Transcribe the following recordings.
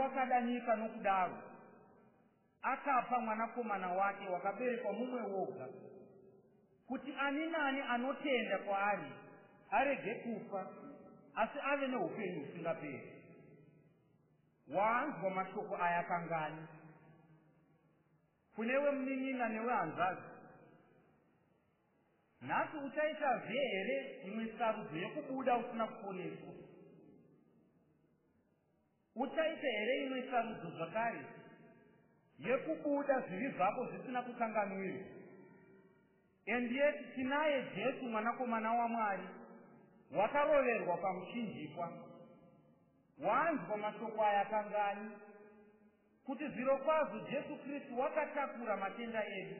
wakadanyika nokudaro akapa mwanakomana wake wakaberekwa mumwe woga kuti ani nani anotenda kwaari arege kufa asi ave neupenyu husingaperi. Wanzwa mashoko aya kangani? Kunewe mnin'ina newe hanzazi, nhasi uchaita here imwe sarudzo yekubuda usina kuponeswa? Uchaita here imwe sarudzo zvakare yekubuda zvivi zvako zvisina kukanganwirwa? And yet tinaye Jesu mwanakomana waMwari wakaroverwa pamuchinjikwa. Wanzwa mashoko aya kangani? Kuti zvirokwazvo Jesu Kristu wakatakura matenda edu.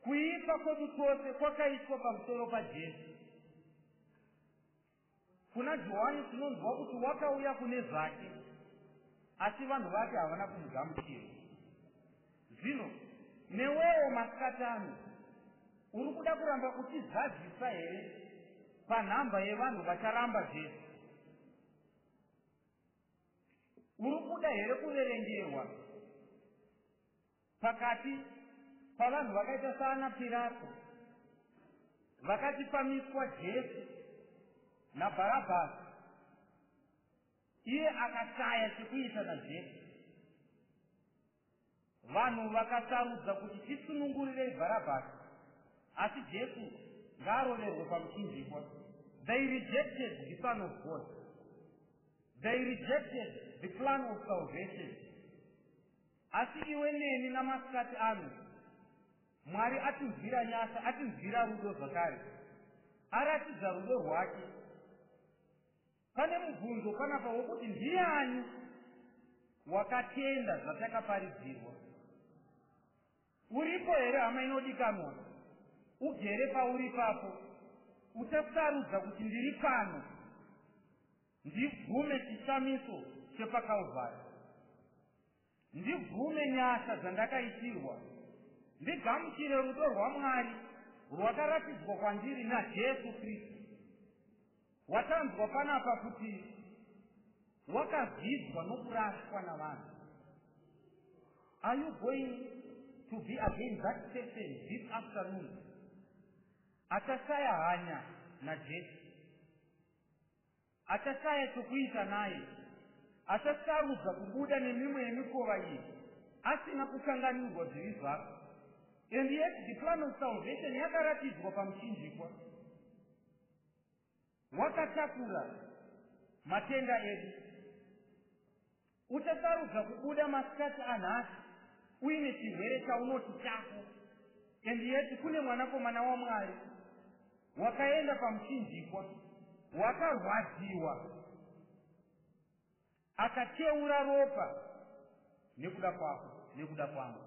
Kuipa kwedu twose kwakaiswa pamusoro paJesu. Kuna Johani tinonzwa kuti wakauya kune zvake, asi vanhu vake havana kumugamuchira. Zvino newewo masikati ano uri kuda kuramba uchizadzisa here panhamba yevanhu vacharamba Jesu? Uri kuda here kuverengerwa pakati pavanhu vakaita saana Pirato vakachipamiswa Jesu naBharabhasi, iye akashaya chekuita naJesu? Vanhu vakasarudza kuti tisunungurirei Bharabhasi, asi Jesu ngaaroverwe pamuchinjikwa. They rejected the Son of God. They rejected the plan of salvation. Asi iwe neni namasikati ano, Mwari atinzwira nyasha, atinzwira rudo zvakare, aratidza rudo rwake. Pane mubvunzo panapa wokuti ndiani wakatenda zvatakaparidzirwa? Uripo here hama inodikanwa? Ugere pauri papo uchasarudza kuti ndiri pano ndibvume chishamiso chepaKalvari, ndibvume nyasha dzandakaitirwa, ndigamuchire rudo rwaMwari rwakaratidzwa kwandiri naJesu Kristu. Watanzwa panapa kuti wakazidzwa nokurashwa navanhu. Are you going to be against that person this afternoon? Achashaya hanya naJesu, achashaya chokuita naye, achasarudza kubuda nemimwe yemikova iyi asina kukanganirwa zvivi zvake. And yet the plan of salvation yakaratidzwa pamuchinjikwa. Wakatakura matenda edu. Uchasarudza kubuda masikati anhasi uine chirwere chaunoti chako. And yet kune mwanakomana waMwari wakaenda pamuchinjikwa, wakarwadziwa, akateura ropa nekuda kwako, nekuda kwangu,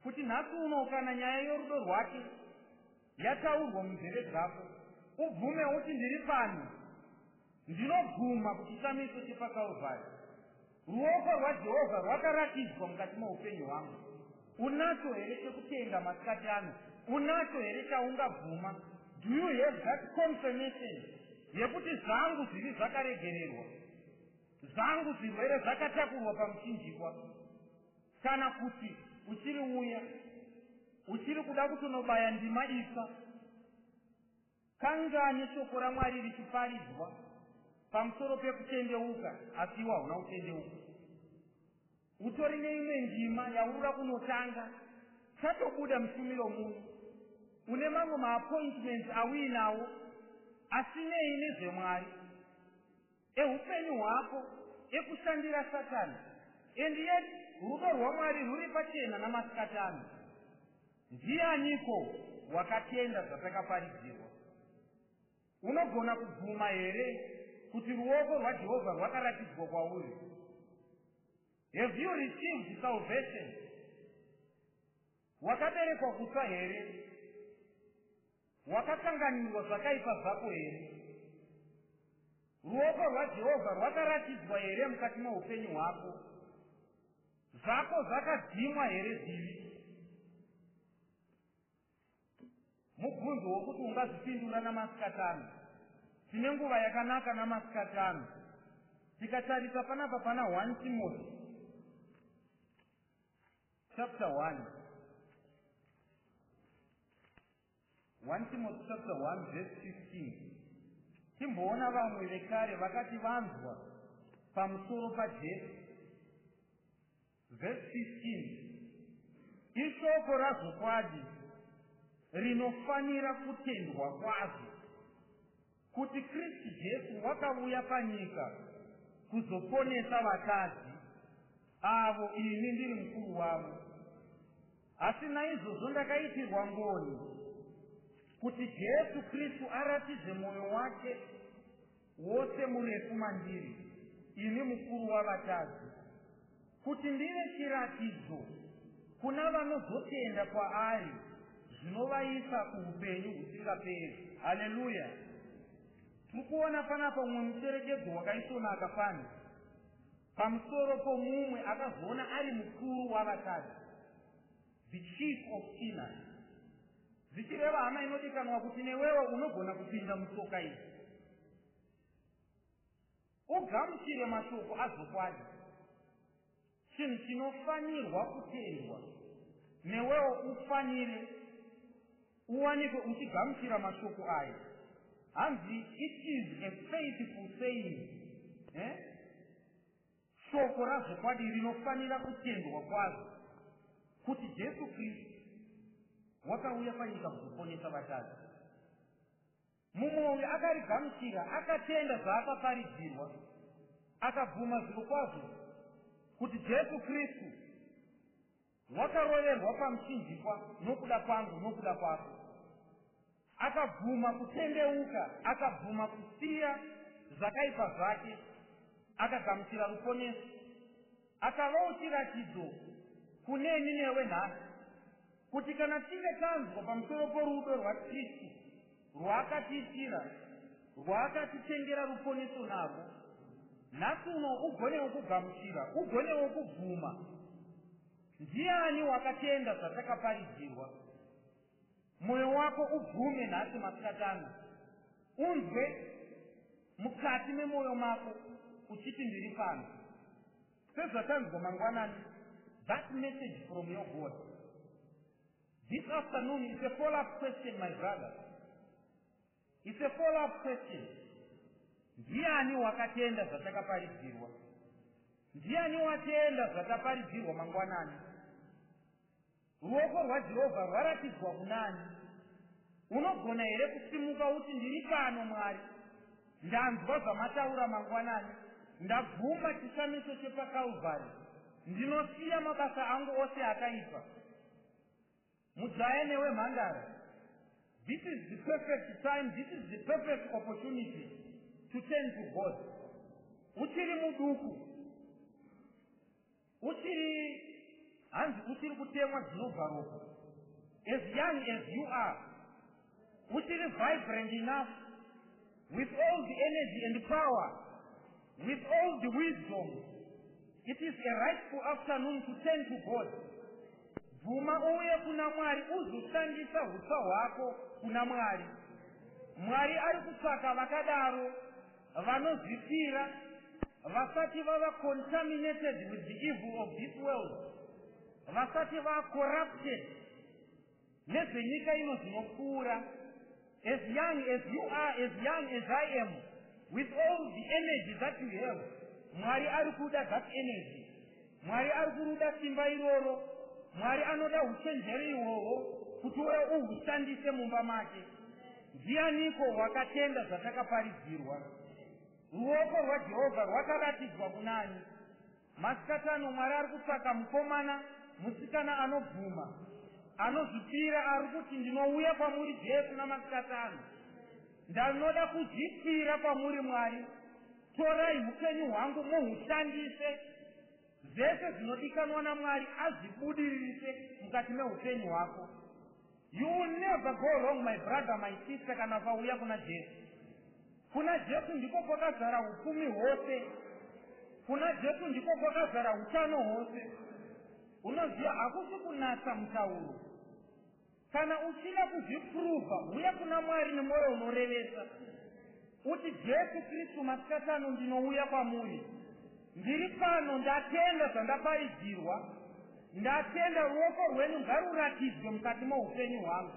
kuti nhasi uno kana nyaya yorudo rwake yataurwa munzeve dzako, ubvume uti ndiri pano, ndinobvuma kuchishamiso chepaKalvari. Ruoko rwaJehovha rwakaratidzwa mukati meupenyu hwangu. Unacho here chekutenda masikati ano? Unacho here chaungabvuma? Do you have that confirmation yekuti zvangu zvivi zvakaregererwa, zvangu zvirwere zvakatakurwa pamuchinjikwa? Kana kuti uchiri uya uchiri kuda kutonobaya ndima isa, kangani shoko raMwari richiparidzwa pamusoro pekutendeuka asi iwe hauna kutendeuka. Utori neimwe ndima yaurura kunotanga, chatobuda mushumiro muno, une mamwe maappointments auinawo asinei nezveMwari, eupenyu hwako, ekushandira Satani. And yet rudo rwaMwari rwuri pachena namasikati ano. Ndianiko wakatenda zvatakaparidzirwa? Unogona kubvuma here kuti ruoko rwaJehovha rwakaratidzwa kwauri? Have you received salvation? Wakaberekwa kutsva here? Wakakanganirwa zvakaipa zvako here? Ruoko rwaJehovha rwakaratidzwa here mukati meupenyu hwako? Zvako zvakadzimwa here zivi? Mubvunzo wokuti ungazvipindura namasikati ano. Tine nguva yakanaka namasikati ano. tikatarisa panapa pana 1 Timothy chapter 1. 1 Timothy chapter 1 verse 15. Timboona vamwe vekare vakati vanzwa pamusoro paJesu. Verse 15. Ishoko razvokwadi rinofanira kutendwa kwazvo kuti Kristu Jesu wakauya panyika kuzoponesa vakadzi avo ini ndiri mukuru wavo. Asi naizvozvo ndakaitirwa ngoni kuti Jesu Kristu aratidze mwoyo wake wose murefu mandiri, ini mukuru wavatadzi, kuti ndive chiratidzo kuna vanozotenda kwaari zvinovaisa kuupenyu husingaperi. Haleluya. Tikuona panapa umwe mucherechedzo wakaisonaka pano pamusoro pomumwe akazoona ari mukuru wavatadzi, the chief of sinners. Zvichireva hama inodikanwa kuti newewo unogona kupinda mutsoka idzi, ugamuchire mashoko azvokwadi, chinhu chinofanirwa kutendwa, newewo ufanire uwanikwe uchigamuchira mashoko aya. Hanzi it is a faithful saying, shoko razvokwadi rinofanira kutendwa kwazvo kuti Jesu Kristu wakauya panyika kuzoponesa vatadzi. Mumwe uyu akarigamuchira, akatenda zvaakaparidzirwa, akabvuma zviro kwazvo kuti Jesu Kristu wakaroverwa pamuchinjikwa nokuda kwangu nokuda kwako. Akabvuma kutendeuka, akabvuma kusiya zvakaipa zvake, akagamuchira ruponeso, akavawo chiratidzo kuneni newe nhasi kuti kana tive tanzwa pamusoro porudo rwaKristu rwaakatiitira, rwaakatitengera ruponeso narwo, nhasi uno ugonewo kugamuchira, ugonewo kubvuma. Ndiani wakatenda zvatakaparidzirwa? Mwoyo wako ubvume nhasi masikatano, unzwe mukati memwoyo mako uchiti ndiri pano. Sezvatanzwa mangwanani, that message from your God. This afternoon is a follow-up question, my brother. It's a follow-up question. Ndiani wakatenda zvatakaparidzirwa? Ndiani watenda zvataparidzirwa mangwanani? Ruoko rwaJehovha rwaratidzwa kunani? Unogona here kusimuka uti ndiri pano Mwari, ndanzwa zvamataura mangwanani, ndabvuma chishamiso chepaKalvari, ndinosiya mabasa angu ose akaipa. Mujaya newe mhandara, this is the perfect time, this is the perfect opportunity to turn to God. Uchiri muduku, uchiri kutemwa dzinobva ropa, as young as you are, uchiri vibrant enough, with all the energy and power, with all the wisdom, it is a rightful afternoon to turn to God. Bvuma uye kuna Mwari, uzoshandisa hutsa hwako kuna Mwari. Mwari ari kutsvaka vakadaro, vanozvipira, vasati vava contaminated with the evil of this world, vasati vava corrupted nezvenyika ino zvinopfuura. As young as you are, as young as I am, with all the energy that you have, Mwari ari kuda that energy. Mwari ari kuruda simba iroro. Mwari anoda uchenjeri ihwohwo kuti wewe uhushandise mumba make. Ndianiko wakatenda zvatakaparidzirwa? Ruoko rwaJehovha rwakaratidzwa kunani? Masikatano Mwari ari kutsvaka mukomana, musikana anobvuma, anozvipira, ari kuti ndinouya kwamuri Jesu namasikatano, ndanoda kuzvipira kwamuri Mwari. Torai upenyu hwangu muhushandise, zvese zvinodikanwa naMwari azvibudiririse mukati meupenyu hwako. You will never go wrong, my brother, my sister, kana pauya kuna Jesu. Kuna Jesu ndiko kwakazara upfumi hwose. Kuna Jesu ndiko kwakazara utano hwose. Unoziva hakusi kunatsa mutauro. Kana uchida kuzvipruvha, uya kuna Mwari nemwoyo unorevesa. Uti Jesu Kristu masikatano ndinouya kwamuri. ndiri pano ndatenda zvandaparidzirwa, ndatenda ruoko rwenyu ngaruratidzwe mukati muupenyu hwangu.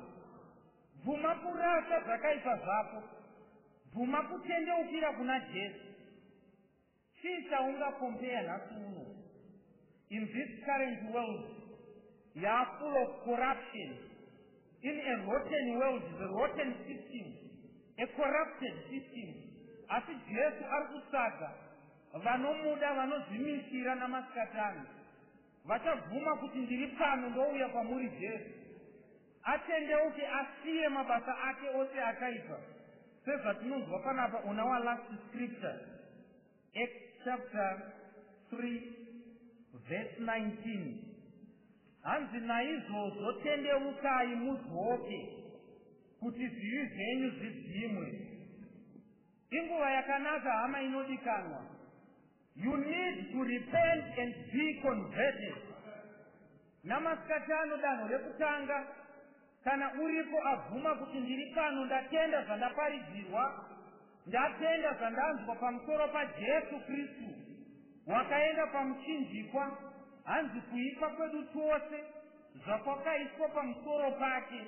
Bvuma kurasa zvakaipa zvako, bvuma kutendeukira kuna Jesu. Chii chaungakompea nhasi uno? In this current world, you are full of corruption. In a rotten world, the rotten system, a corrupted system. Asi Jesu ari kutsvaga vanomuda, vanozimisira namasikatani, vachabvuma kuti ndiri pano ndouya kwamuri Jesu, atendeuke asiye mabasa ake ose akaipa, sezvatinonzwa panapa on our last scripture, Acts chapter 3 verse 19. Hanzi naizvozvo tendeukai mudzoke kuti zvivi zvenyu zvidzimwe. Inguva yakanaka hama inodikanwa. You need to repent and be converted. Namasikati ano danho rekutanga, kana uripo abvuma kuti ndiri pano ndatenda zvandaparidzirwa, ndatenda zvandanzwa pamusoro paJesu Kristu wakaenda pamuchinjikwa, hanzi kuipa kwedu twose zvakwakaiswa pamusoro pake.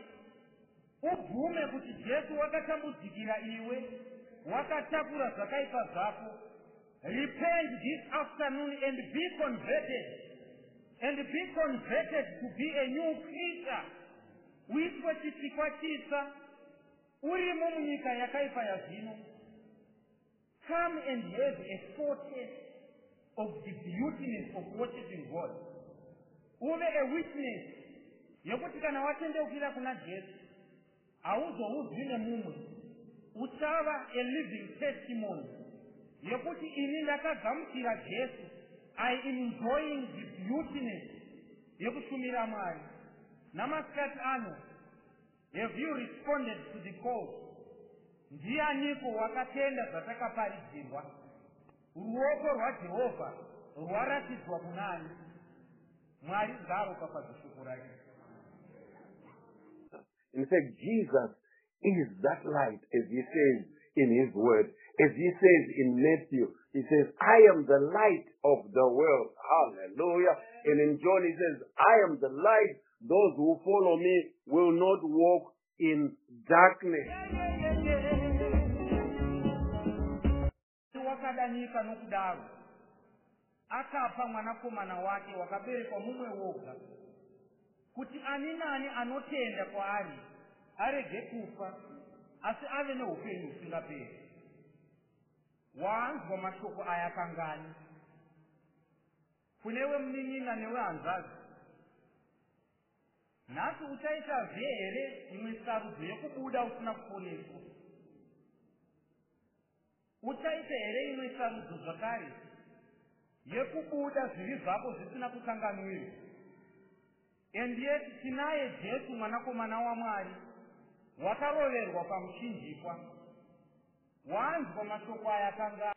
Ubvume kuti Jesu wakatambudzikira iwe, wakatakura zvakaipa zvako. Repent this afternoon and be converted. And be converted to be a new creature. Uiswe chisikwa chisa, urimo munyika yakaipa ya zvino. Come and have a foretaste of the beautiness of worshiping God. Uve a witness yekuti kana watendeukira kuna Jesu, hauzoudzwi nemumwe, uchava a living testimony yekuti ini ndakagamuchira Jesu. I am enjoying the beautiness yekushumira Mwari. Namasikati ano, have you responded to the call? Ndianiko wakatenda zvatakaparidzirwa? Ruoko rwaJehovha rwaratidzwa kunani? Mwari ngaropafadze shoko rake. In fact, Jesus is that light, as he says in his word. As he says in Matthew, he says, I am the light of the world. Hallelujah. And in John he says, I am the light. Those who follow me will not walk in darkness. Wakadanyika nokudaro, akapa mwanakomana wake wakaberekwa mumwe woga, kuti ani nani anotenda kwaari arege kufa asi ave neupenyu husingaperi. Waanzwa mashoko aya kangani? Kunewe munin'ina newe hanzazi, nhasi uchaita here imwe sarudzo yekubuda usina kuponeswa? Uchaita here imwe sarudzo zvakare yekubuda zvivi zvako zvisina kukanganwirwa? And yet tinaye Jesu mwanakomana waMwari, wakaroverwa pamuchinjikwa. Waanzwa mashoko aya kangani?